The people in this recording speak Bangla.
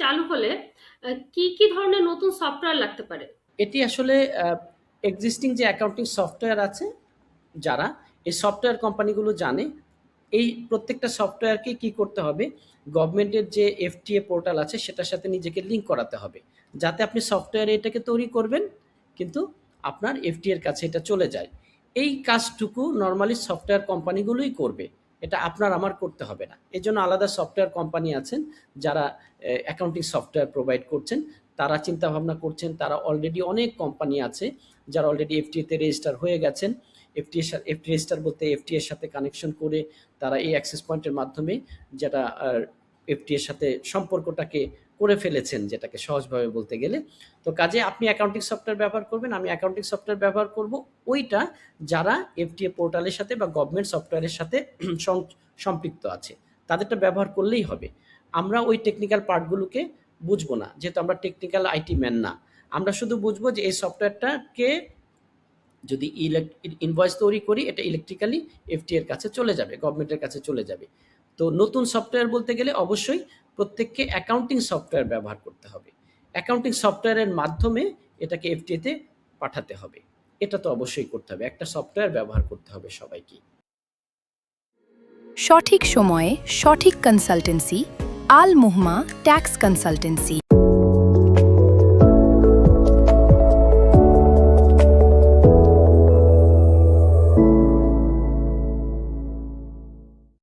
চালু হলে কি কি ধরনের নতুন সফটওয়্যার লাগতে পারে? এটি আসলে এক্সিস্টিং যে অ্যাকাউন্টিং সফটওয়্যার আছে, যারা এই সফটওয়্যার কোম্পানিগুলো জানে এই প্রত্যেকটা সফটওয়্যারকে কি করতে হবে, গভর্নমেন্টের যে এফটিএ পোর্টাল আছে সেটার সাথে নিজেকে লিঙ্ক করাতে হবে, যাতে আপনি সফটওয়্যারে এটাকে তৈরি করবেন কিন্তু আপনার এফটিএ এর কাছে এটা চলে যায়। এই কাজটুকু নর্মালি সফটওয়্যার কোম্পানিগুলোই করবে, এটা আপনার আমার করতে হবে না। এই জন্য আলাদা সফটওয়্যার কোম্পানি আছেন যারা অ্যাকাউন্টিং সফটওয়্যার প্রোভাইড করছেন, তারা চিন্তা ভাবনা করছেন, তারা অলরেডি অনেক কোম্পানি আছে যারা অলরেডি এফটিএতে রেজিস্টার হয়ে গেছেন। এফটি রেজিস্টার বলতে এফটি এর সাথে কানেকশন করে তারা এই অ্যাক্সেস পয়েন্টের মাধ্যমে যেটা এফটি এর সাথে সম্পর্কটাকে করে ফেলেছেন, যেটাকে সহজভাবে বলতে গেলে। তো কাজে আপনি অ্যাকাউন্টিং সফটওয়্যার ব্যবহার করবেন, আমি অ্যাকাউন্টিং সফটওয়্যার ব্যবহার করব, ওইটা যারা এফটিএ পোর্টালের সাথে বা গভর্নমেন্ট সফটওয়্যারের সাথে সম্পৃক্ত আছে তাদেরটা ব্যবহার করলেই হবে। আমরা ওই টেকনিক্যাল পার্টগুলোকে বুঝবো না, যেহেতু আমরা টেকনিক্যাল আইটি ম্যান না। আমরা শুধু বুঝবো যে এই সফটওয়্যারটাকে যদি ইনভয়েস তৈরি করি, এটা ইলেকট্রিক্যালি এফটি এর কাছে চলে যাবে, গভর্নমেন্টের কাছে চলে যাবে। তো নতুন সফটওয়্যার বলতে গেলে অবশ্যই প্রত্যেককে অ্যাকাউন্টিং সফটওয়্যার ব্যবহার করতে হবে, অ্যাকাউন্টিং সফটওয়্যারের মাধ্যমে এটাকে এফটিএতে পাঠাতে হবে। এটা তো অবশ্যই করতে হবে, একটা সফটওয়্যার ব্যবহার করতে হবে সবাইকে। সঠিক সময়ে সঠিক কনসালটেন্সি, আল মুহমা ট্যাক্স কনসালটেন্সি।